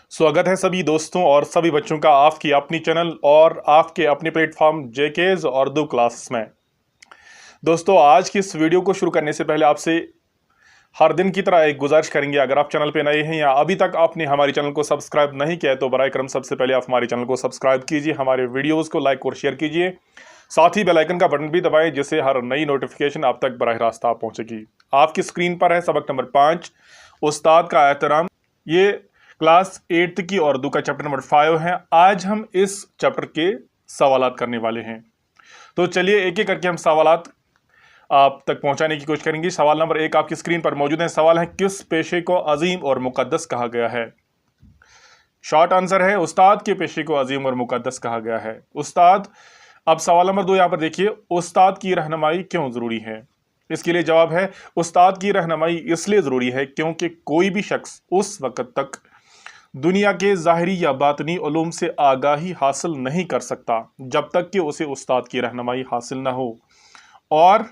स्वागत है सभी दोस्तों और सभी बच्चों का आपकी अपनी चैनल और आपके अपने प्लेटफॉर्म जेकेज उर्दू क्लासेस में। दोस्तों, आज की इस वीडियो को शुरू करने से पहले आपसे हर दिन की तरह एक गुजारिश करेंगे, अगर आप चैनल पे नए हैं या अभी तक आपने हमारे चैनल को सब्सक्राइब नहीं किया है तो बराए करम सबसे पहले आप हमारे चैनल को सब्सक्राइब कीजिए, हमारे वीडियोज़ को लाइक और शेयर कीजिए, साथ ही बेल आइकन का बटन भी दबाएं जिससे हर नई नोटिफिकेशन आप तक बराह रास्त आप पहुँचेगी। आपकी स्क्रीन पर है सबक नंबर 5, उस्ताद का एहतराम। ये क्लास 8 की उर्दू का चैप्टर नंबर 5 है। आज हम इस चैप्टर के सवालात करने वाले हैं, तो चलिए एक एक करके हम सवालात आप तक पहुंचाने की कोशिश करेंगे। सवाल नंबर 1 आपकी स्क्रीन पर मौजूद है। सवाल है, किस पेशे को अजीम और मुकद्दस कहा गया है? शॉर्ट आंसर है, उस्ताद के पेशे को अजीम और मुकद्दस कहा गया है। उस्ताद। अब सवाल नंबर 2 यहाँ पर देखिए, उस्ताद की रहनुमाई क्यों ज़रूरी है? इसके लिए जवाब है, उस्ताद की रहनुमाई इसलिए ज़रूरी है क्योंकि कोई भी शख्स उस वक़्त तक दुनिया के ज़ाहिरी या बातनी उलूम से आगाही हासिल नहीं कर सकता जब तक कि उसे उस्ताद की रहनुमाई हासिल ना हो। और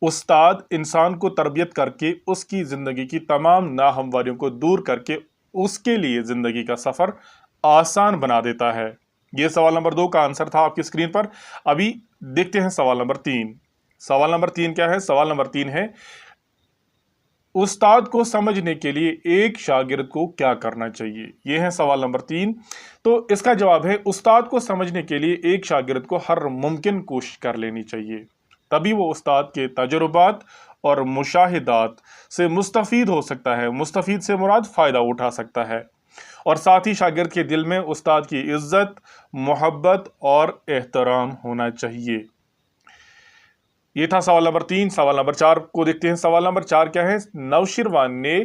उस्ताद इंसान को तरबियत करके उसकी ज़िंदगी की तमाम नाहमवारियों को दूर करके उसके लिए ज़िंदगी का सफ़र आसान बना देता है। ये सवाल नंबर 2 का आंसर था आपकी स्क्रीन पर। अभी देखते हैं सवाल नंबर 3। सवाल नंबर 3 क्या है? सवाल नंबर 3 है, उस्ताद को समझने के लिए एक शागिर्द को क्या करना चाहिए? यह है सवाल नंबर 3। तो इसका जवाब है, उस्ताद को समझने के लिए एक शागिर्द को हर मुमकिन कोशिश कर लेनी चाहिए, तभी वो उस्ताद के तजुर्बात और मुशाहिदात से मुस्तफ़ीद हो सकता है। मुस्तफ़ीद से मुराद फ़ायदा उठा सकता है, और साथ ही शागिर्द के दिल में उस्ताद की इज़्ज़त, मोहब्बत और एहतराम होना चाहिए। ये था सवाल नंबर 3। सवाल नंबर 4 को देखते हैं। सवाल नंबर 4 क्या है? नौशीरवान ने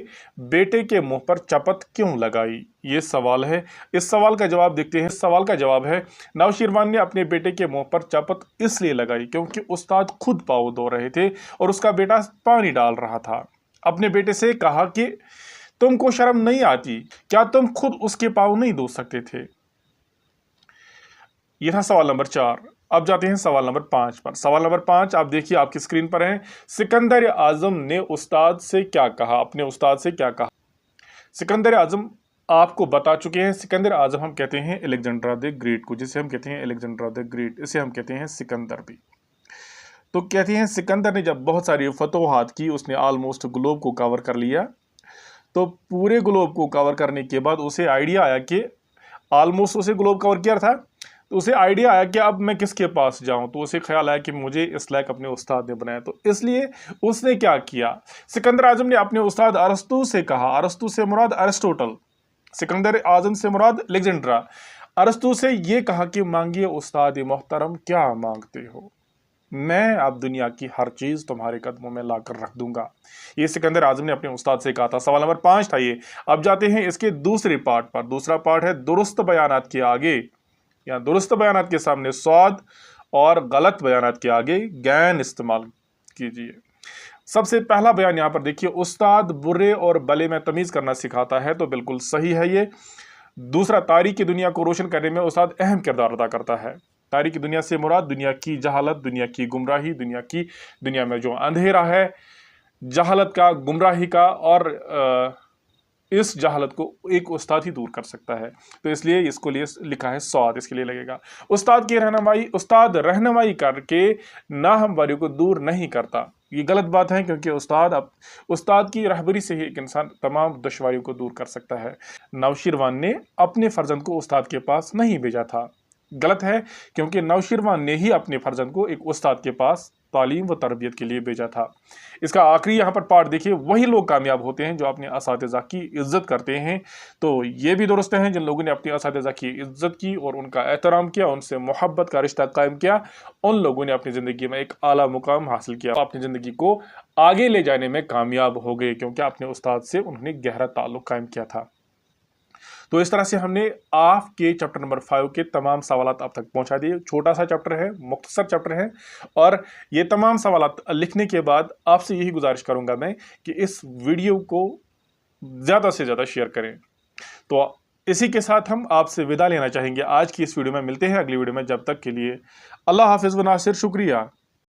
बेटे के मुंह पर चपत क्यों लगाई? ये सवाल है। इस सवाल का जवाब देखते हैं। इस सवाल का जवाब है, नौशीरवान ने अपने बेटे के मुंह पर चपत इसलिए लगाई क्योंकि उस्ताद खुद पाँव धो रहे थे और उसका बेटा पानी डाल रहा था। अपने बेटे से कहा कि तुमको शर्म नहीं आती? क्या तुम खुद उसके पाँव नहीं धो सकते थे? यह था सवाल नंबर 4। अब जाते हैं सवाल नंबर 5 पर। सवाल नंबर 5 आप देखिए आपकी स्क्रीन पर है। सिकंदर आजम ने उस्ताद से क्या कहा? अपने उस्ताद से क्या कहा? सिकंदर आजम आपको बता चुके हैं। सिकंदर आजम हम कहते हैं अलेक्जेंडर द ग्रेट को, जिसे हम कहते हैं अलेक्जेंडर द ग्रेट, इसे हम कहते हैं सिकंदर भी। तो कहते हैं सिकंदर ने जब बहुत सारी फतोहात की, उसने ऑलमोस्ट ग्लोब को कवर कर लिया। तो पूरे ग्लोब को कवर करने के बाद उसे आइडिया आया कि ऑलमोस्ट उसे ग्लोब कवर किया था, तो उसे आइडिया आया कि अब मैं किसके पास जाऊं। तो उसे ख्याल आया कि मुझे इस लायक अपने उस्ताद ने बनाया, तो इसलिए उसने क्या किया, सिकंदर आजम ने अपने उस्ताद अरस्तू से कहा। अरस्तू से मुराद अरिस्टोटल, सिकंदर आजम से मुराद अलेक्जेंड्रा। अरस्तू से ये कहा कि मांगिए उस्ताद मोहतरम, क्या मांगते हो? मैं अब दुनिया की हर चीज़ तुम्हारे कदमों में लाकर रख दूंगा। ये सिकंदर आजम ने अपने उस्ताद से कहा था। सवाल नंबर 5 था ये। अब जाते हैं इसके दूसरे पार्ट पर। दूसरा पार्ट है, दुरुस्त बयानात के आगे या दुरुस्त बयानात के सामने स्वाद और गलत बयानात के आगे गैन इस्तेमाल कीजिए। सबसे पहला बयान यहाँ पर देखिए, उस्ताद बुरे और भले में तमीज़ करना सिखाता है, तो बिल्कुल सही है ये। दूसरा, तारीकी दुनिया को रोशन करने में उस्ताद अहम किरदार अदा करता है। तारीकी दुनिया से मुराद दुनिया की जहालत, दुनिया की गुमराही, दुनिया में जो अंधेरा है, जहालत का, गुमराही का, और इस जहालत को एक उस्ताद ही दूर कर सकता है। तो इसलिए इसको लिए लिखा है स्वाद, इसके लिए लगेगा। उस्ताद की रहनुमाई, उस्ताद रहनुमाई करके नाहमवारियों को दूर नहीं करता, ये गलत बात है, क्योंकि उस्ताद की रहबरी से ही एक इंसान तमाम दुश्वारियों को दूर कर सकता है। नौशीरवान ने अपने फर्जंद को उस्ताद के पास नहीं भेजा था, गलत है, क्योंकि नौशीरवान ने ही अपने फर्जंद को एक उस्ताद के पास तालीम व तरबियत के लिए भेजा था। इसका आखिरी यहाँ पर पार्ट देखिए, वही लोग कामयाब होते हैं जो अपने असातिज़ा की इज्जत करते हैं। तो ये भी दुरुस्त हैं जिन लोगों ने अपने असातिज़ा की इज्जत की और उनका एहतराम किया, उनसे मोहब्बत का रिश्ता कायम किया, उन लोगों ने अपनी ज़िंदगी में एक आला मुकाम हासिल किया, अपनी ज़िंदगी को आगे ले जाने में कामयाब हो गए, क्योंकि अपने उस्ताद से उन्होंने गहरा ताल्लुक़ कायम किया था। तो इस तरह से हमने आपके चैप्टर नंबर 5 के तमाम सवालात आप तक पहुंचा दिए। छोटा सा चैप्टर है, मुख्तसर चैप्टर है, और ये तमाम सवालात लिखने के बाद आपसे यही गुजारिश करूंगा मैं कि इस वीडियो को ज़्यादा से ज़्यादा शेयर करें। तो इसी के साथ हम आपसे विदा लेना चाहेंगे आज की इस वीडियो में। मिलते हैं अगली वीडियो में, जब तक के लिए अल्लाह हाफिज़ व नासिर। शुक्रिया।